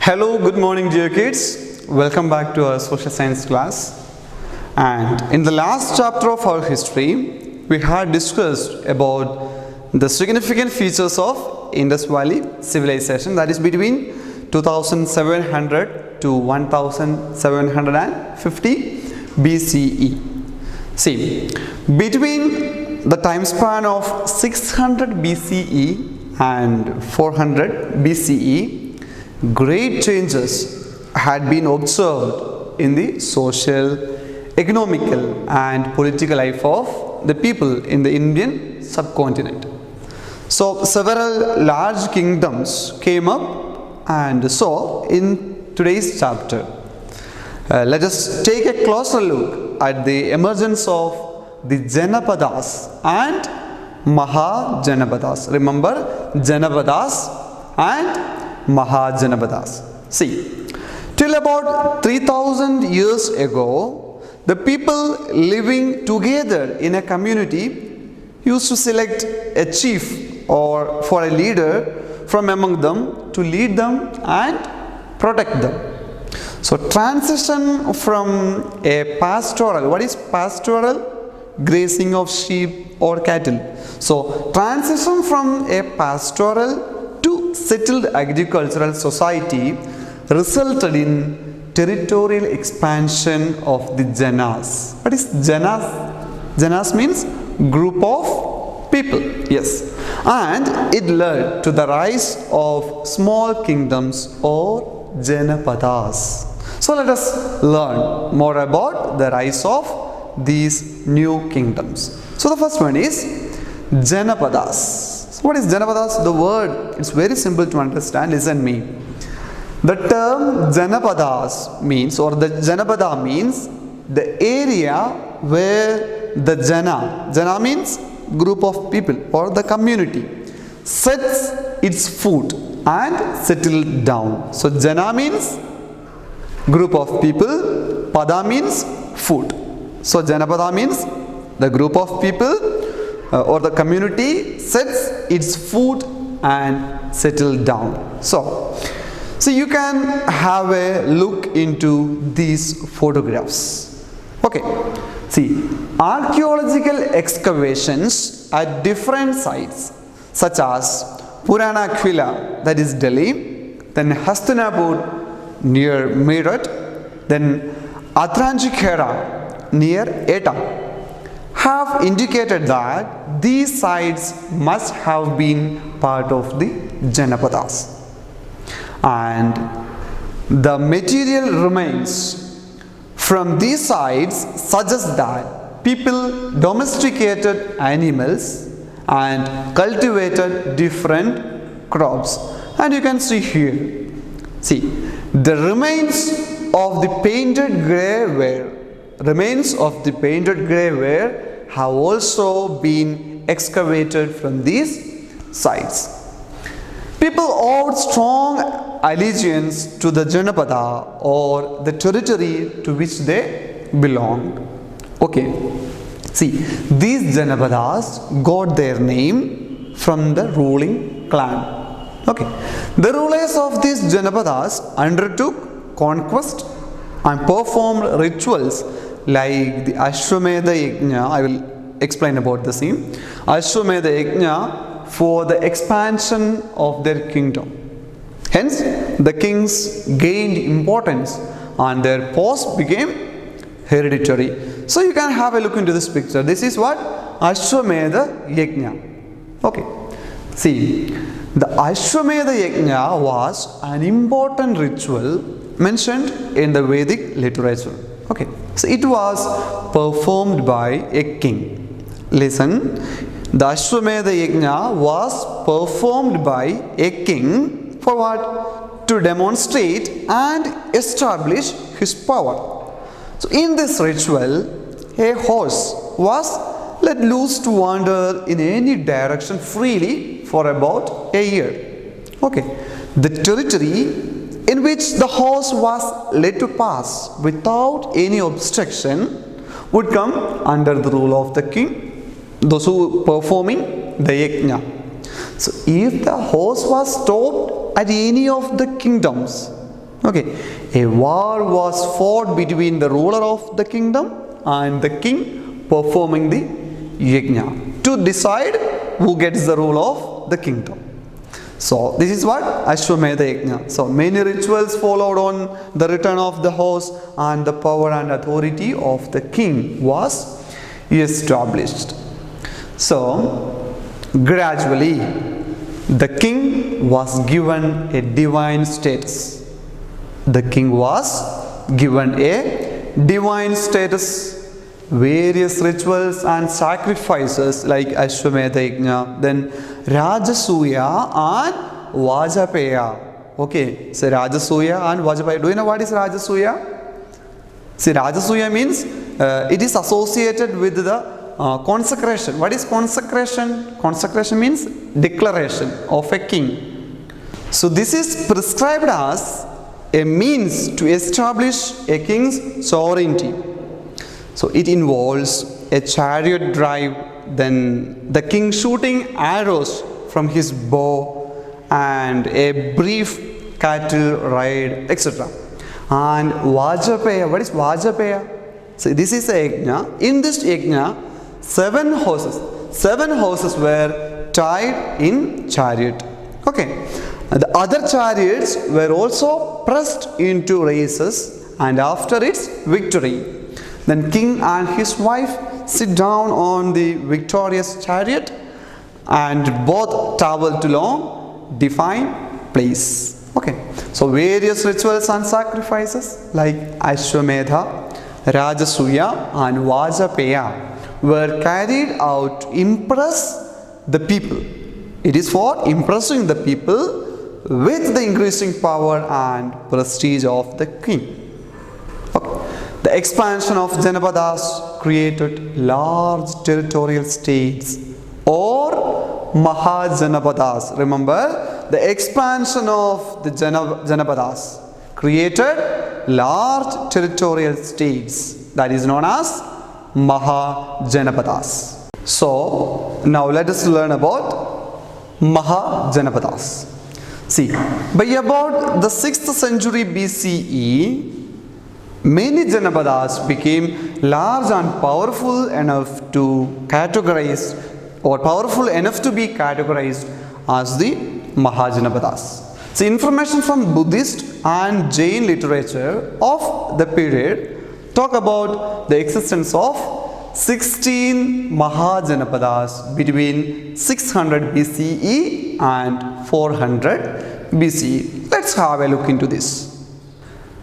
Hello, good morning dear kids. Welcome back to our social science class. And in the last chapter of our history, we had discussed about the significant features of Indus Valley civilization, that is between 2700 to 1750 BCE. See, between the time span of 600 BCE and 400 BCE, great changes had been observed in the social, economical and political life of the people in the Indian subcontinent. So several large kingdoms came up, and so in today's chapter let us take a closer look at the emergence of the Janapadas and Mahajanapadas. Remember, Janapadas and Mahajanapadas. See, till about 3000 years ago, the people living together in a community used to select a chief or for a leader from among them to lead them and protect them. So transition from a pastoral, what is pastoral? Grazing of sheep or cattle. So transition from a pastoral to settled agricultural society resulted in territorial expansion of the Janas. What is Janas? Janas means group of people. Yes. And it led to the rise of small kingdoms or Janapadas. So let us learn more about the rise of these new kingdoms. So the first one is Janapadas. So what is Janapadas? The word, it's very simple to understand. Listen me. The term Janapadas means, or the Janapada means, the area where the Jana means group of people or the community, sets its foot and settled down. So Jana means group of people, Pada means foot. So Janapada means the group of people or the community sets its foot and settled down. So you can have a look into these photographs. Okay, see, archaeological excavations at different sites such as Purana Quilla, that is Delhi, then Hastinapur near Meerut, then Atranjikhera near Etah, have indicated that these sites must have been part of the Janapadas. And the material remains from these sites suggest that people domesticated animals and cultivated different crops. And you can see here, see, the remains of the painted grey ware have also been excavated from these sites. People owed strong allegiance to the Janapada or the territory to which they belonged. Okay, see, these Janapadas got their name from the ruling clan. Okay, the rulers of these Janapadas undertook conquest and performed rituals like the Ashwamedha Yajna. I will explain about the same. Ashwamedha Yajna for the expansion of their kingdom. Hence, the kings gained importance and their posts became hereditary. So you can have a look into this picture. This is what? Ashwamedha Yajna. Okay. See, the Ashwamedha Yajna was an important ritual mentioned in the Vedic literature. Okay. So it was performed by a king. Listen, the Ashwamedha Yajna was performed by a king for what? To demonstrate and establish his power. So in this ritual, a horse was let loose to wander in any direction freely for about a year. Okay. The territory in which the horse was let to pass without any obstruction would come under the rule of the king, those who performing the yajna. So if the horse was stopped at any of the kingdoms, Okay, a war was fought between the ruler of the kingdom and the king performing the yajna to decide who gets the rule of the kingdom. So this is what Ashwamedha Yajna. So many rituals followed on the return of the horse, and the power and authority of the king was established. So gradually the king was given a divine status. The king was given a divine status. Various rituals and sacrifices like Ashwamedha Yajna, then Rajasuya and Vajapaya. Okay, so Rajasuya and Vajapaya. Do you know what is Rajasuya? See, Rajasuya means it is associated with the consecration. What is consecration? Consecration means declaration of a king. So this is prescribed as a means to establish a king's sovereignty. So it involves a chariot drive, then the king shooting arrows from his bow, and a brief cattle ride, etc. And Vajapaya, what is Vajapaya? So this is a yajna. In this yajna, seven horses were tied in chariot. Okay. The other chariots were also pressed into races, and after its victory, then king and his wife sit down on the victorious chariot, and both travel to long defined place. Okay. So various rituals and sacrifices like Ashwamedha, Rajasuya and Vajapaya were carried out to impress the people. It is for impressing the people with the increasing power and prestige of the king. Okay. The expansion of Janapadas created large territorial states or Mahajanapadas. Remember, the expansion of the Janapadas created large territorial states, that is known as Mahajanapadas. So now let us learn about Mahajanapadas. See, by about the 6th century BCE, many Janapadas became large and powerful enough to be categorized as the Mahajanapadas. So information from Buddhist and Jain literature of the period talk about the existence of 16 Mahajanapadas between 600 BCE and 400 BCE. Let's have a look into this.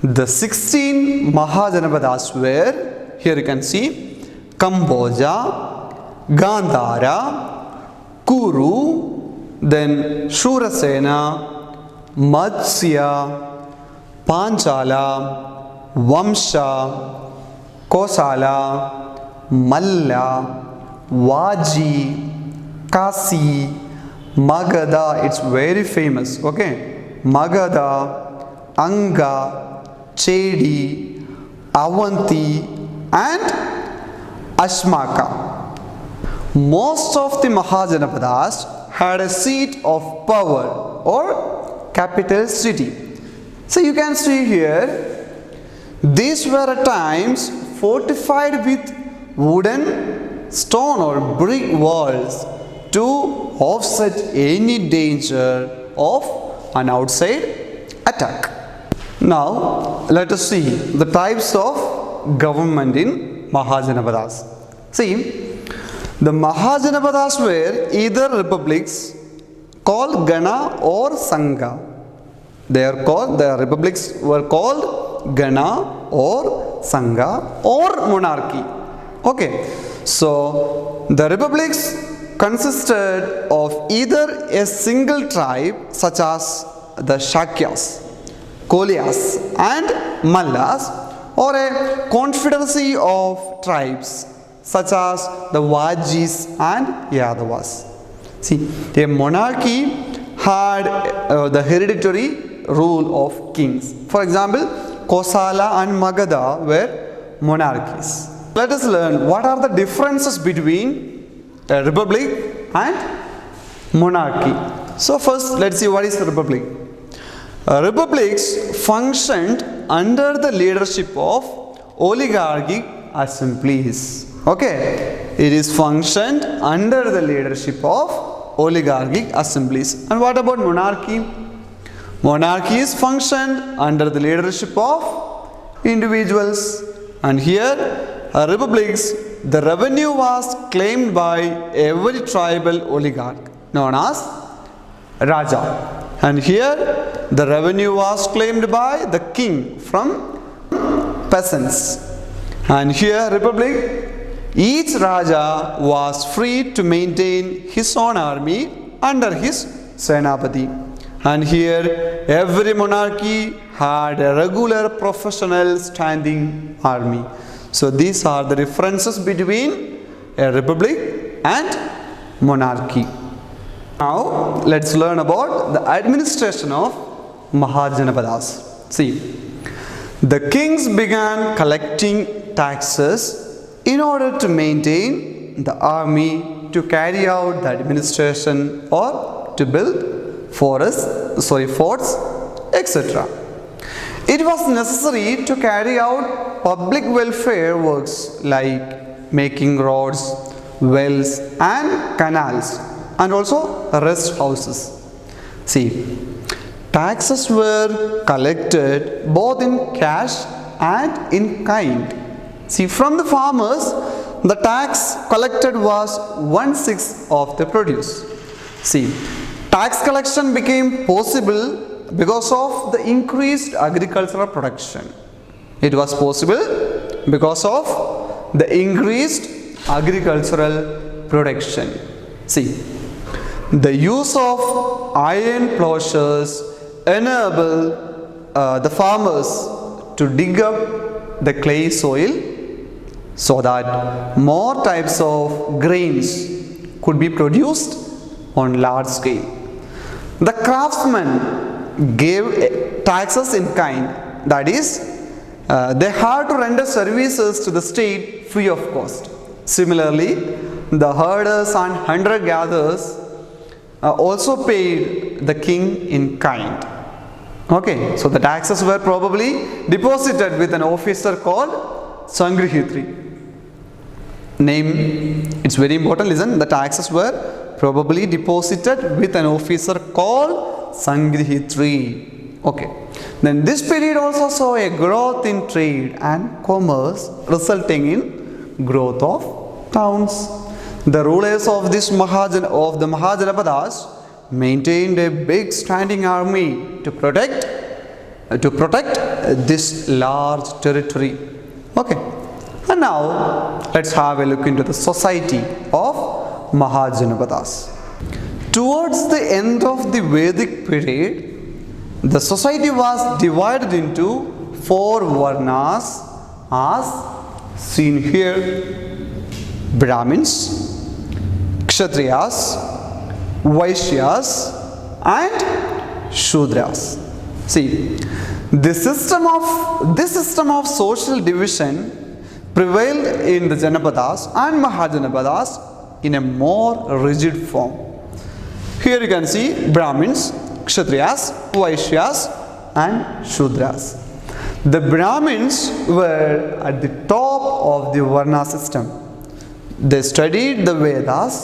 The 16 Mahajanapadas were, here you can see, Kamboja, Gandhara, Kuru, then Shurasena, Matsya, Panchala, Vamsha, Kosala, Malla, Vaji, Kasi, Magadha, it's very famous, okay, Magadha, Anga, Chedi, Avanti and Ashmaka. Most of the Mahajanapadas had a seat of power or capital city. So you can see here, these were at times fortified with wooden, stone or brick walls to offset any danger of an outside attack. Now let us see the types of government in Mahajanapadas. See, the Mahajanapadas were either republics called Gana or Sangha. The republics were called Gana or Sangha or monarchy. Okay, so the republics consisted of either a single tribe such as the Shakyas, Kolyas and Mallas, or a confederacy of tribes such as the Vajis and Yadavas. See, a monarchy had the hereditary rule of kings. For example, Kosala and Magadha were monarchies. Let us learn what are the differences between a republic and monarchy. So first, let's see what is a republic. Republics functioned under the leadership of oligarchic assemblies. Okay, it is functioned under the leadership of oligarchic assemblies. And what about monarchy? Monarchy is functioned under the leadership of individuals. And here, republics, the revenue was claimed by every tribal oligarch known as Raja. And here, the revenue was claimed by the king from peasants. And here, republic, each Raja was free to maintain his own army under his Senapati. And here, every monarchy had a regular professional standing army. So these are the differences between a republic and monarchy. Now, let's learn about the administration of Mahajanapadas. See, the kings began collecting taxes in order to maintain the army, to carry out the administration, or to build forts, etc. It was necessary to carry out public welfare works like making roads, wells and canals, and also rest houses. See, taxes were collected both in cash and in kind. See, from the farmers, the tax collected was 1/6 of the produce. See, tax collection became possible because of the increased agricultural production. It was possible because of the increased agricultural production. See, the use of iron plowshares enable the farmers to dig up the clay soil so that more types of grains could be produced on large scale. The craftsmen gave taxes in kind, that is, they had to render services to the state free of cost. Similarly, the herders and hunter-gatherers also paid the king in kind. Okay, so the taxes were probably deposited with an officer called Sangrihitri. Name, it's very important, listen, the taxes were probably deposited with an officer called Sangrihitri. Okay, then this period also saw a growth in trade and commerce, resulting in growth of towns. The rulers of the Mahajanapadas maintained a big standing army to protect this large territory. Okay, and now let's have a look into the society of Mahajanapadas. Towards the end of the Vedic period, the society was divided into 4 varnas as seen here: Brahmins, Kshatriyas, Vaishyas and Shudras. See, this system of social division prevailed in the Janapadas and Mahajanapadas in a more rigid form. Here you can see Brahmins, Kshatriyas, Vaishyas and Shudras. The Brahmins were at the top of the Varna system. They studied the Vedas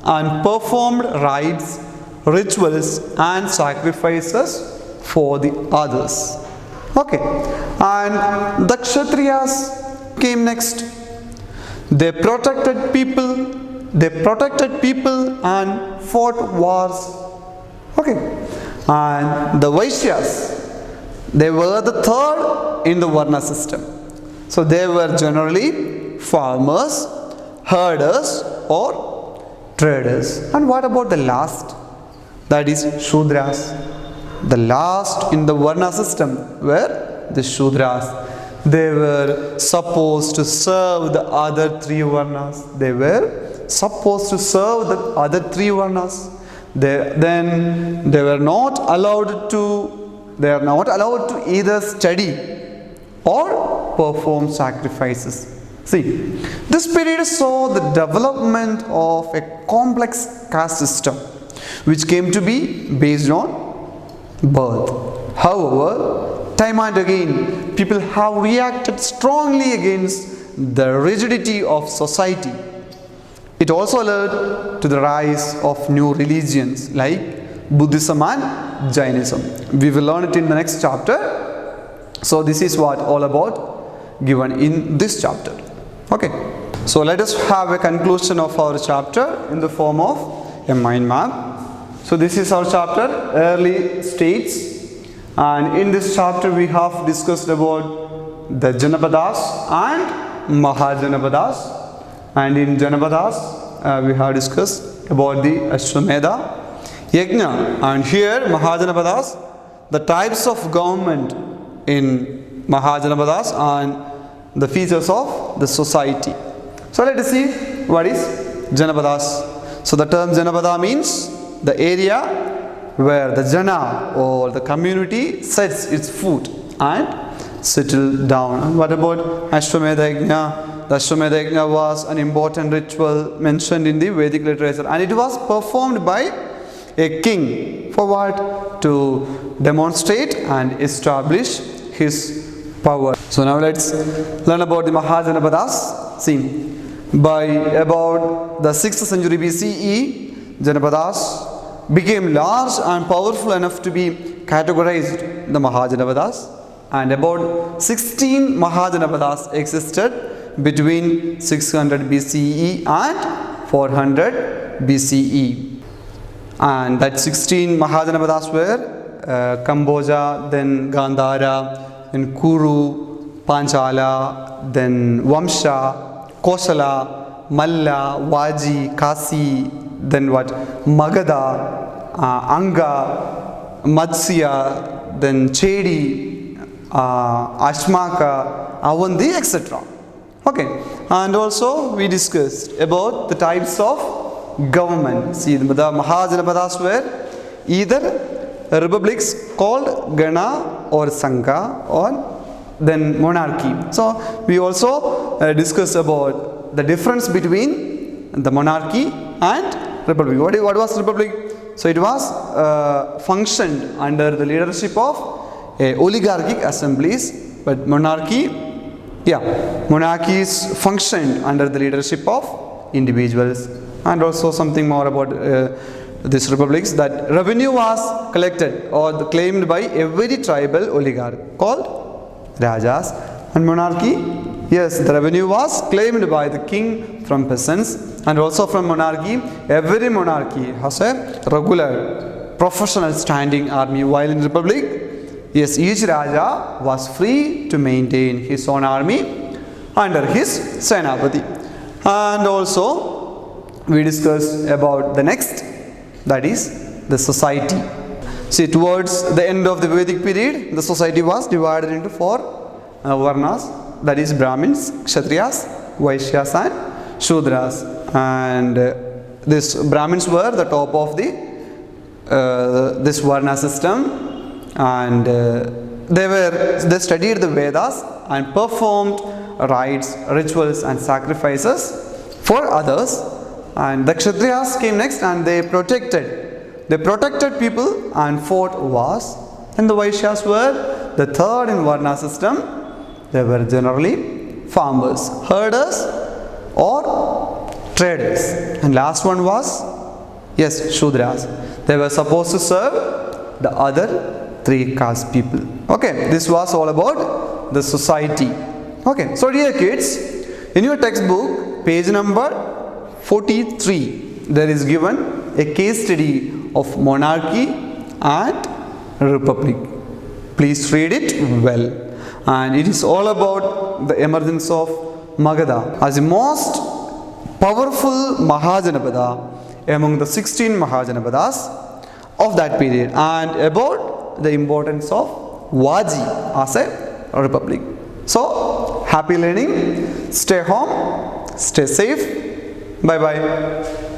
and performed rites, rituals and sacrifices for the others. Okay, and the Kshatriyas came next. They protected people and fought wars. Okay, and the Vaishyas, they were the third in the Varna system. So they were generally farmers, herders or traders. And what about the last? That is Shudras. The last in the Varna system were the Shudras. They were supposed to serve the other 3 Varnas. They were supposed to serve the other 3 Varnas. Then they are not allowed to either study or perform sacrifices. See, this period saw the development of a complex caste system which came to be based on birth. However, time and again, people have reacted strongly against the rigidity of society. It also led to the rise of new religions like Buddhism and Jainism. We will learn it in the next chapter. So this is what all about given in this chapter. Okay. So let us have a conclusion of our chapter in the form of a mind map. So this is our chapter, early states, and in this chapter we have discussed about the Janapadas and Mahajanapadas. And in Janapadas, we have discussed about the Ashwamedha Yajna. And here, Mahajanapadas, the types of government in Mahajanapadas and the features of the society. So let us see what is Janapadas. So the term Janapada means the area where the Jana or the community sets its foot and settle down. And what about Ashwamedha Yajna? The Ashwamedha Yajna was an important ritual mentioned in the Vedic literature, and it was performed by a king for what? To demonstrate and establish his power. So now let's learn about the Mahajanapadas. See, by about the 6th century BCE, Janapadas became large and powerful enough to be categorized the Mahajanapadas, and about 16 Mahajanapadas existed between 600 BCE and 400 BCE. And that 16 Mahajanapadas were Cambodia, then Gandhara, then Kuru, Panchala, then Vamsha, Kosala, Malla, Vaji, Kasi, then what? Magadha, Anga, Matsya, then Chedi, Ashmaka, Avandi, etc. Okay, and also we discussed about the types of government. See, the Mahajanapadas were either republics called Gana or Sangha, or then monarchy. So we also discussed about the difference between the monarchy and republic. What was republic? So it was functioned under the leadership of oligarchic assemblies, but monarchies functioned under the leadership of individuals. And also something more about these republics, that revenue was collected or claimed by every tribal oligarch called Rajas. And monarchy, yes, the revenue was claimed by the king from peasants. And also from monarchy, every monarchy has a regular professional standing army, while in republic, yes, each Raja was free to maintain his own army under his Senapati. And also we discussed about the next, that is the society. See, towards the end of the Vedic period, the society was divided into 4 Varnas, that is Brahmins, Kshatriyas, Vaishyas and Shudras. And these Brahmins were the top of the this Varna system. And they studied the Vedas and performed rites, rituals and sacrifices for others. And the Kshatriyas came next, and they protected people and fought wars. And the Vaishyas were the third in Varna system. They were generally farmers, herders or traders. And last one was, yes, Shudras. They were supposed to serve the other 3 caste people. Okay, this was all about the society. Okay, so dear kids, in your textbook, page number 43, there is given a case study of monarchy and republic. Please read it well. And it is all about the emergence of Magadha as the most powerful Mahajanapada among the 16 Mahajanapadas of that period, and about the importance of Vaji as a republic. So, happy learning, stay home, stay safe, bye bye.